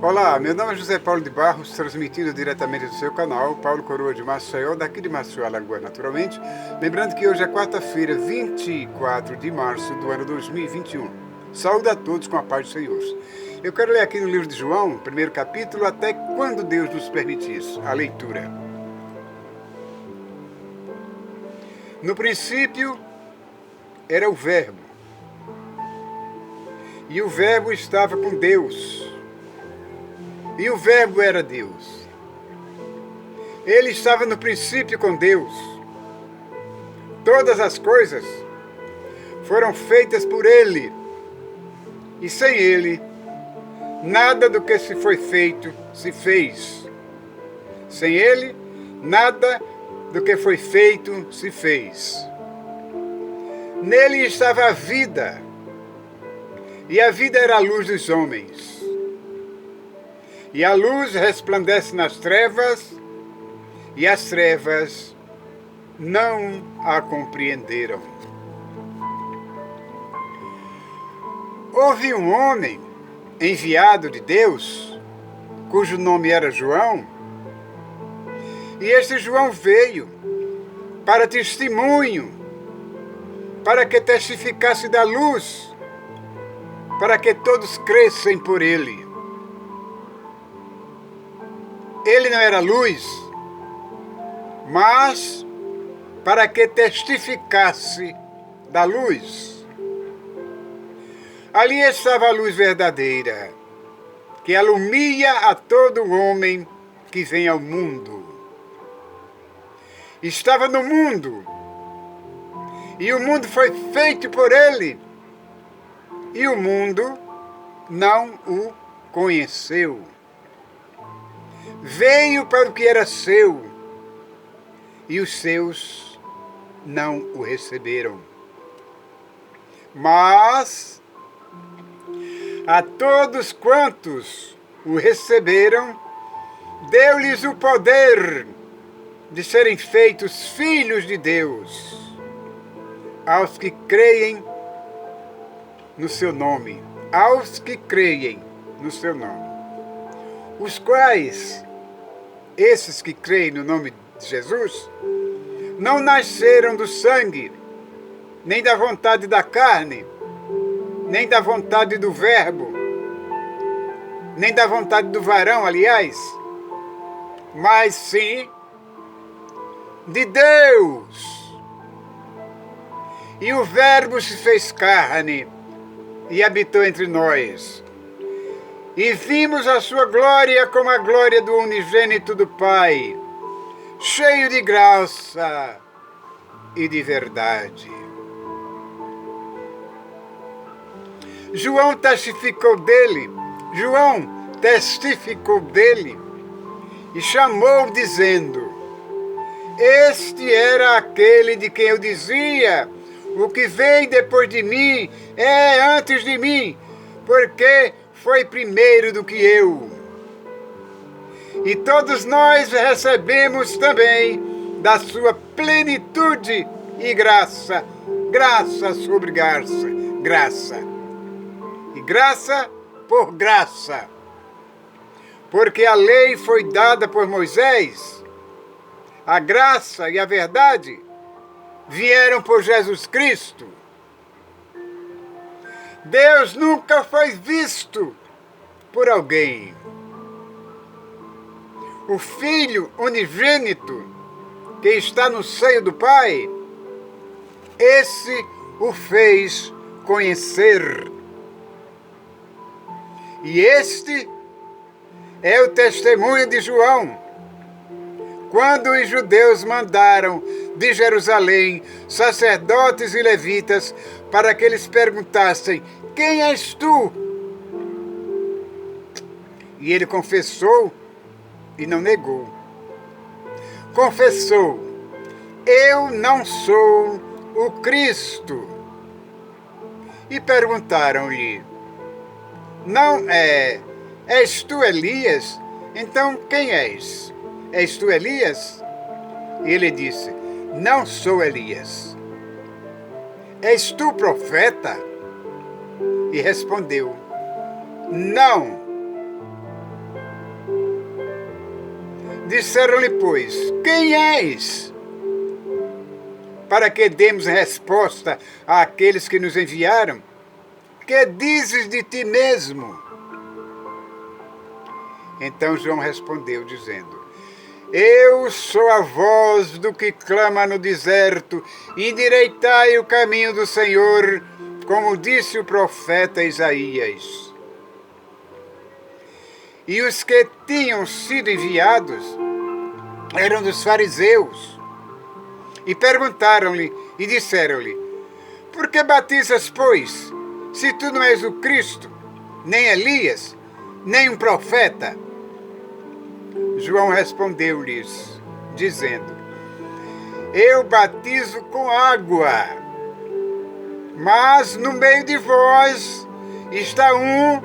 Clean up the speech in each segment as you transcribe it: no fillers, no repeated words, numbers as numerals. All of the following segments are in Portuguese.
Olá, meu nome é José Paulo de Barros, transmitindo diretamente do seu canal, Paulo Coroa de Maceió, daqui de Maceió, Alagoas, naturalmente. Lembrando que hoje é quarta-feira, 24 de março do ano 2021. Saúde a todos com a paz do Senhor. Eu quero ler aqui no livro de João, primeiro capítulo, até quando Deus nos permitisse a leitura. No princípio era o Verbo, e o Verbo estava com Deus. E o Verbo era Deus. Ele estava no princípio com Deus. Todas as coisas foram feitas por Ele. E sem Ele, nada do que se foi feito se fez. Sem Ele, nada do que foi feito se fez. Nele estava a vida, e a vida era a luz dos homens. E a luz resplandece nas trevas, e as trevas não a compreenderam. Houve um homem enviado de Deus, cujo nome era João, e este João veio para testemunho, para que testificasse da luz, para que todos crescem por ele. Ele não era luz, mas para que testificasse da luz. Ali estava a luz verdadeira, que alumia a todo homem que vem ao mundo. Estava no mundo, e o mundo foi feito por ele, e o mundo não o conheceu. Veio para o que era seu, e os seus não o receberam. Mas a todos quantos o receberam, deu-lhes o poder de serem feitos filhos de Deus, aos que creem no seu nome, aos que creem no seu nome, os quais, esses que creem no nome de Jesus, não nasceram do sangue, nem da vontade da carne, nem da vontade do verbo, nem da vontade do varão, aliás, mas sim de Deus. E o verbo se fez carne e habitou entre nós. E vimos a sua glória como a glória do unigênito do Pai, cheio de graça e de verdade. João testificou dele e chamou dizendo: este era aquele de quem eu dizia, o que vem depois de mim é antes de mim, porque foi primeiro do que eu. E todos nós recebemos também da sua plenitude e graça, graça sobre graça, graça. E graça por graça. Porque a lei foi dada por Moisés, a graça e a verdade vieram por Jesus Cristo. Deus nunca foi visto por alguém. O Filho unigênito que está no seio do Pai, esse o fez conhecer. E este é o testemunho de João, quando os judeus mandaram de Jerusalém sacerdotes e levitas para que eles perguntassem: quem és tu? E ele confessou e não negou. Confessou: eu não sou o Cristo. E perguntaram-lhe: não és tu Elias? Então quem és? És tu Elias? E ele disse: não sou Elias. És tu profeta? E respondeu: não. Disseram-lhe, pois, quem és? Para que demos resposta àqueles que nos enviaram? Que dizes de ti mesmo? Então João respondeu, dizendo, eu sou a voz do que clama no deserto, endireitai o caminho do Senhor, como disse o profeta Isaías. E os que tinham sido enviados eram dos fariseus. E perguntaram-lhe e disseram-lhe, por que batizas, pois, se tu não és o Cristo, nem Elias, nem um profeta? João respondeu-lhes, dizendo, eu batizo com água, mas no meio de vós está um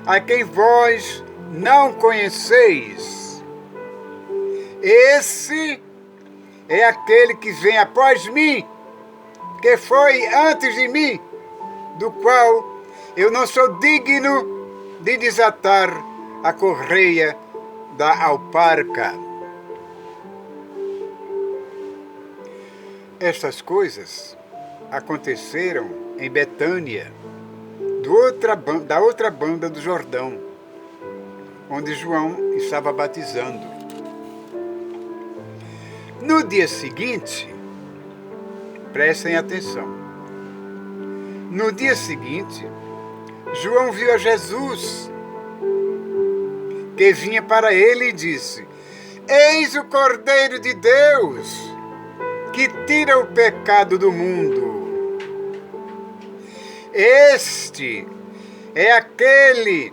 a quem vós não conheceis. Esse é aquele que vem após mim, que foi antes de mim, do qual eu não sou digno de desatar a correia da alparca. Estas coisas aconteceram em Betânia, da outra banda do Jordão, onde João estava batizando. No dia seguinte, prestem atenção, no dia seguinte, João viu a Jesus, que vinha para ele e disse, eis o Cordeiro de Deus, que tira o pecado do mundo. Este é aquele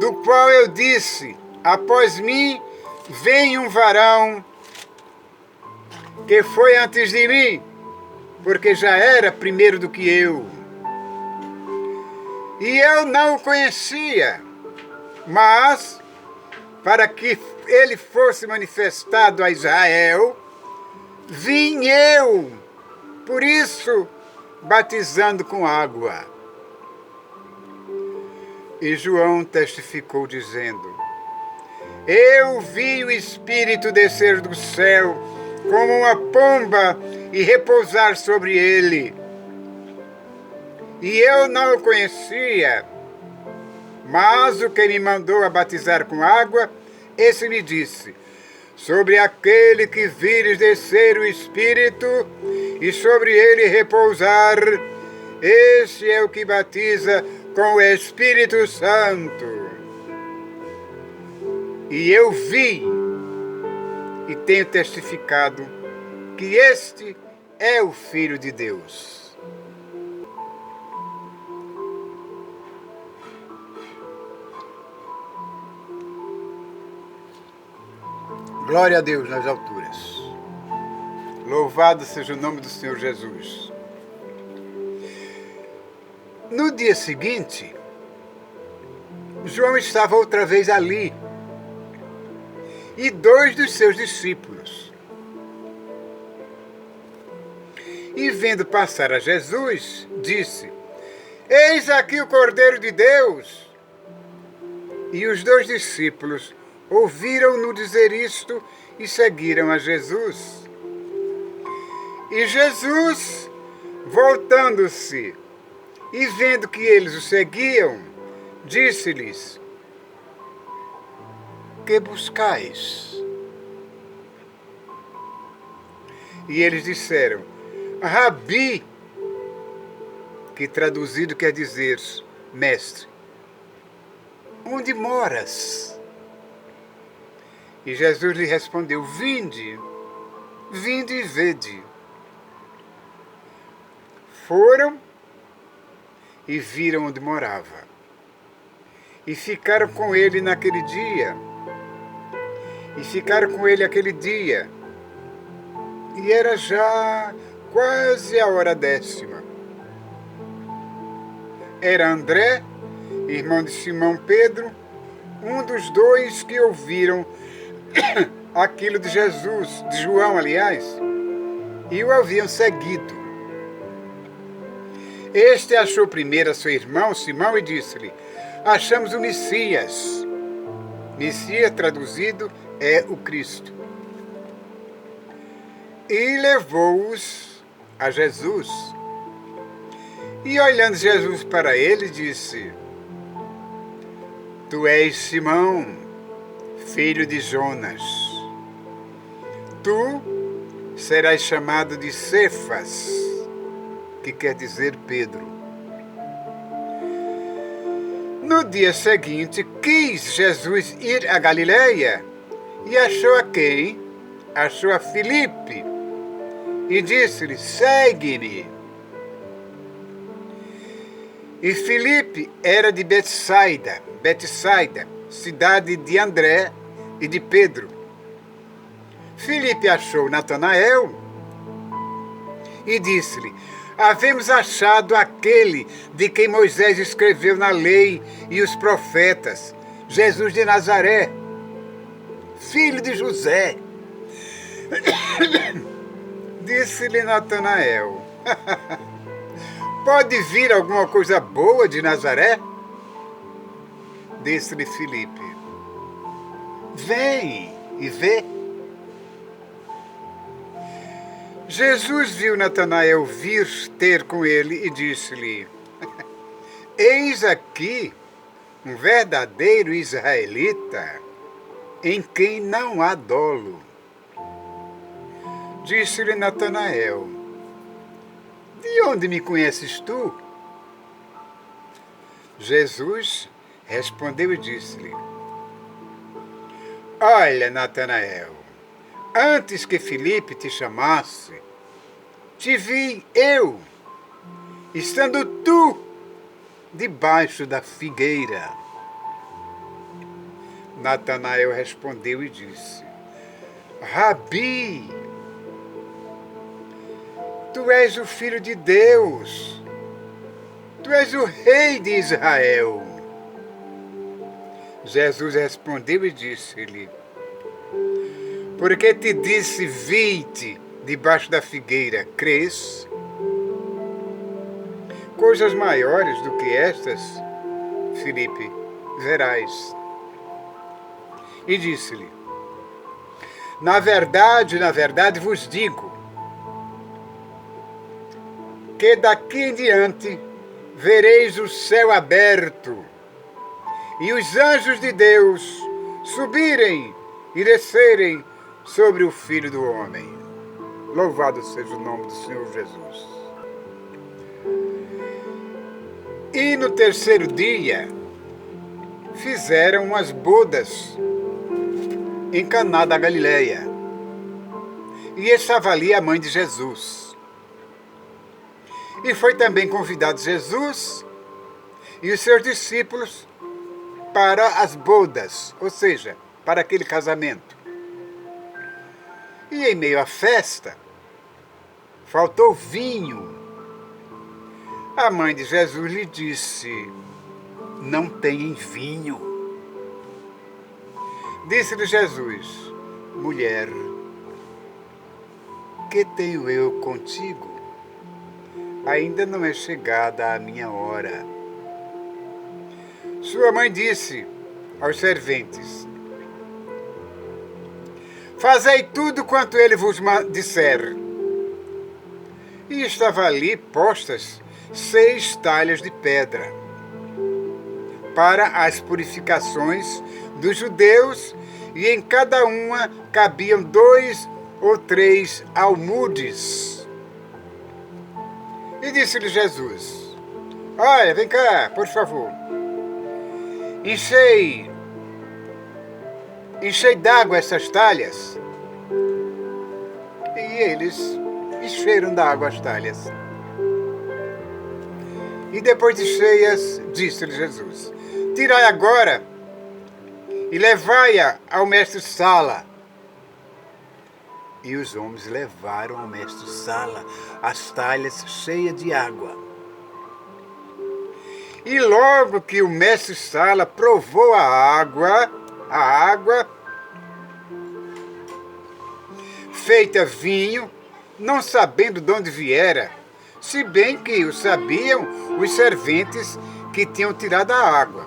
do qual eu disse, após mim vem um varão que foi antes de mim, porque já era primeiro do que eu. E eu não o conhecia, mas para que ele fosse manifestado a Israel, vim eu, por isso batizando com água. E João testificou dizendo, eu vi o Espírito descer do céu como uma pomba e repousar sobre ele. E eu não o conhecia, mas o que me mandou a batizar com água, esse me disse, sobre aquele que vires descer o Espírito e sobre ele repousar, esse é o que batiza com o Espírito Santo. E eu vi e tenho testificado que este é o Filho de Deus. Glória a Deus nas alturas. Louvado seja o nome do Senhor Jesus. No dia seguinte, João estava outra vez ali, e 2 dos seus discípulos. E vendo passar a Jesus, disse, eis aqui o Cordeiro de Deus. E os 2 discípulos ouviram-no dizer isto e seguiram a Jesus. E Jesus, voltando-se e vendo que eles o seguiam, disse-lhes, que buscais? E eles disseram, Rabi, que traduzido quer dizer mestre, onde moras? E Jesus lhe respondeu, vinde e vede. Foram e viram onde morava. E ficaram com ele naquele dia. E era já quase a hora 10ª. Era André, irmão de Simão Pedro, um dos 2 que ouviram aquilo de Jesus, de João, aliás, e o haviam seguido. Este achou primeiro a seu irmão Simão e disse-lhe, achamos o Messias, Messias traduzido é o Cristo. E levou-os a Jesus. E olhando Jesus para ele, disse: Tu és Simão, filho de Jonas. Tu serás chamado de Cefas, que quer dizer Pedro. No dia seguinte, quis Jesus ir a Galileia e achou a quem? Achou a Filipe e disse-lhe: Segue-me. E Filipe era de Betsaida, cidade de André e de Pedro. Filipe achou Natanael e disse-lhe: Havemos achado aquele de quem Moisés escreveu na lei e os profetas, Jesus de Nazaré, filho de José. Disse-lhe Natanael: Pode vir alguma coisa boa de Nazaré? Disse-lhe Filipe: Vem e vê. Jesus viu Natanael vir ter com ele e disse-lhe: Eis aqui um verdadeiro israelita, em quem não há dolo. Disse-lhe Natanael: De onde me conheces tu? Jesus respondeu e disse-lhe: Olha, Natanael, antes que Filipe te chamasse, te vi eu, estando tu debaixo da figueira. Natanael respondeu e disse: Rabi, tu és o Filho de Deus, tu és o Rei de Israel. Jesus respondeu e disse-lhe: Porque te disse, vi-te debaixo da figueira, crês? Coisas maiores do que estas, Filipe, verás. E disse-lhe: Na verdade vos digo, que daqui em diante vereis o céu aberto e os anjos de Deus subirem e descerem sobre o Filho do Homem. Louvado seja o nome do Senhor Jesus. E no terceiro dia fizeram umas bodas em Caná da Galileia. E estava ali a mãe de Jesus. E foi também convidado Jesus e os seus discípulos para as bodas, ou seja, para aquele casamento. E em meio à festa, faltou vinho. A mãe de Jesus lhe disse: Não tem vinho. Disse-lhe Jesus: Mulher, que tenho eu contigo? Ainda não é chegada a minha hora. Sua mãe disse aos serventes: Fazei tudo quanto ele vos disser. E estava ali postas 6 talhas de pedra para as purificações dos judeus, e em cada uma cabiam 2 ou 3 almudes. E disse-lhe Jesus: Olha, vem cá, por favor. Enchei d'água essas talhas. E eles encheram d'água as talhas. E depois de cheias, disse-lhe Jesus: Tirai agora e levai-a ao mestre-sala. E os homens levaram ao mestre-sala as talhas cheias de água. E logo que o mestre-sala provou a água feita vinho, não sabendo de onde viera, se bem que o sabiam os serventes que tinham tirado a água,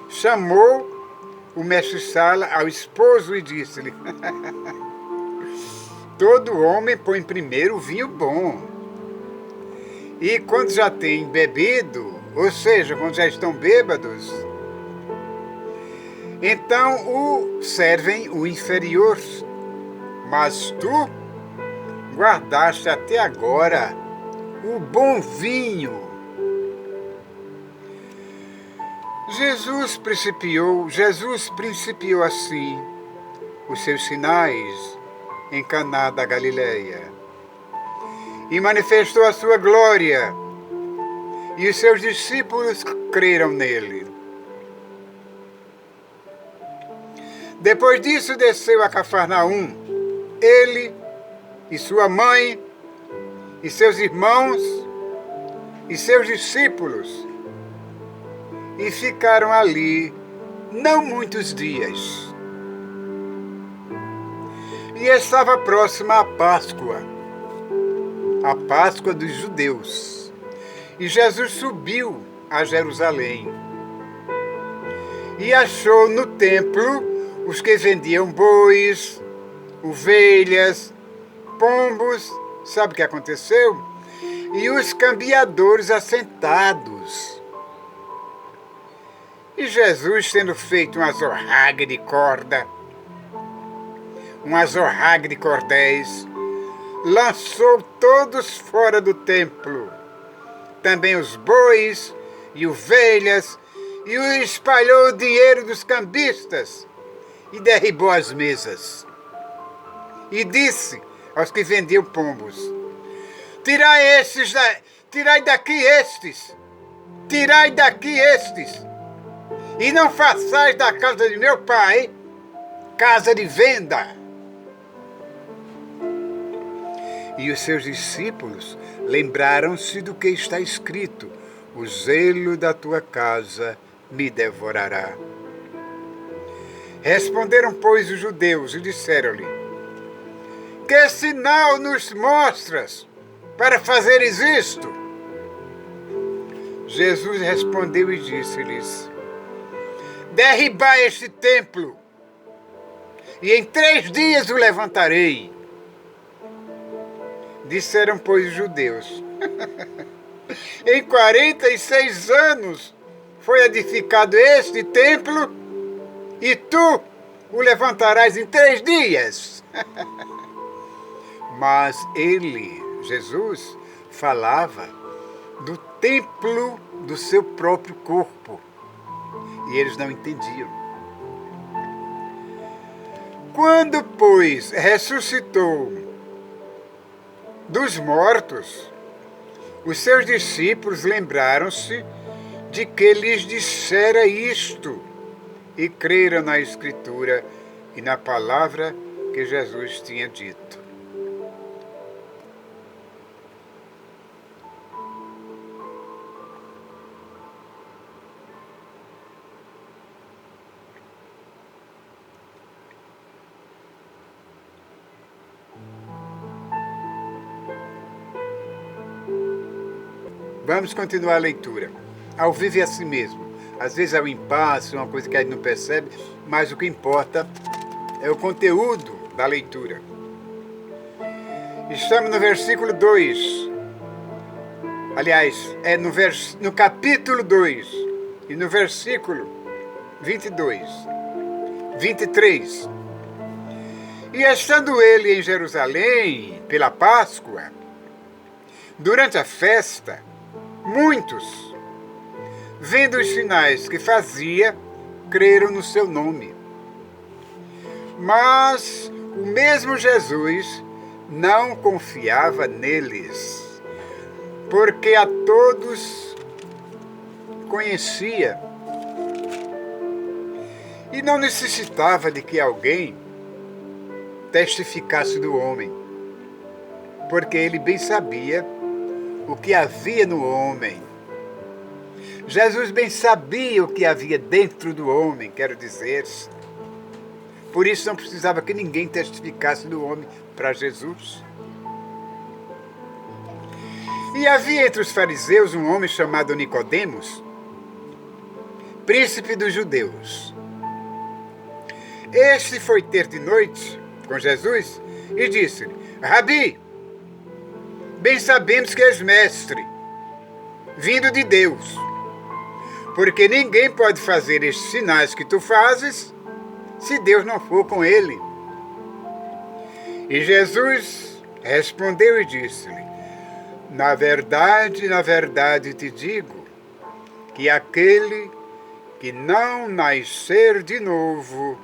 chamou o mestre-sala ao esposo e disse-lhe: todo homem põe primeiro o vinho bom. E quando já tem bebido, ou seja, quando já estão bêbados, então o servem o inferior. Mas tu guardaste até agora o bom vinho. Jesus principiou assim os seus sinais em Caná da Galileia e manifestou a sua glória, e os seus discípulos creram nele. Depois disso desceu a Cafarnaum, ele e sua mãe e seus irmãos e seus discípulos, e ficaram ali não muitos dias. E estava próxima a Páscoa dos judeus. E Jesus subiu a Jerusalém e achou no templo os que vendiam bois, ovelhas, pombos, sabe o que aconteceu? E os cambiadores assentados. E Jesus, tendo feito um azorrague de cordéis, lançou todos fora do templo, também os bois e ovelhas, e espalhou o dinheiro dos cambistas, e derribou as mesas. E disse aos que vendiam pombos: tirai daqui estes, e não façais da casa de meu pai casa de venda. E os seus discípulos lembraram-se do que está escrito: o zelo da tua casa me devorará. Responderam, pois, os judeus e disseram-lhe: que sinal nos mostras para fazeres isto? Jesus respondeu e disse-lhes: derribai este templo, e em 3 dias o levantarei. Disseram, pois, os judeus: em 46 anos foi edificado este templo, e tu o levantarás em 3 dias. Mas ele, Jesus, falava do templo do seu próprio corpo, e eles não entendiam. Quando, pois, ressuscitou dos mortos, os seus discípulos lembraram-se de que lhes dissera isto, e creram na Escritura e na palavra que Jesus tinha dito. Vamos continuar a leitura. Ao vivo é assim mesmo. Às vezes é um impasse, uma coisa que a gente não percebe, mas o que importa é o conteúdo da leitura. Estamos no versículo 2. Aliás, é no capítulo 2 e no versículo 23. E estando ele em Jerusalém pela Páscoa, durante a festa, muitos, vendo os sinais que fazia, creram no seu nome. Mas o mesmo Jesus não confiava neles, porque a todos conhecia e não necessitava de que alguém testificasse do homem, porque ele bem sabia o que havia no homem. Jesus bem sabia o que havia dentro do homem, quero dizer. Por isso não precisava que ninguém testificasse do homem para Jesus. E havia entre os fariseus um homem chamado Nicodemos, príncipe dos judeus. Esse foi ter de noite com Jesus e disse-lhe: Rabi, bem sabemos que és mestre, vindo de Deus, porque ninguém pode fazer estes sinais que tu fazes se Deus não for com ele. E Jesus respondeu e disse-lhe: na verdade te digo, que aquele que não nascer de novo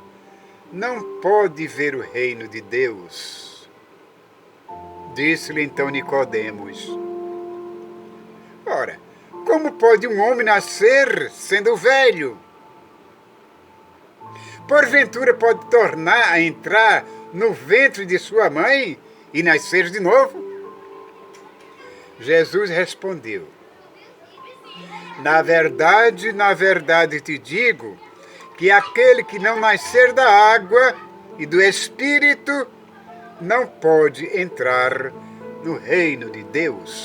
não pode ver o reino de Deus. Disse-lhe então Nicodemos: ora, como pode um homem nascer sendo velho? Porventura pode tornar a entrar no ventre de sua mãe e nascer de novo? Jesus respondeu: na verdade te digo, que aquele que não nascer da água e do Espírito não pode entrar no reino de Deus.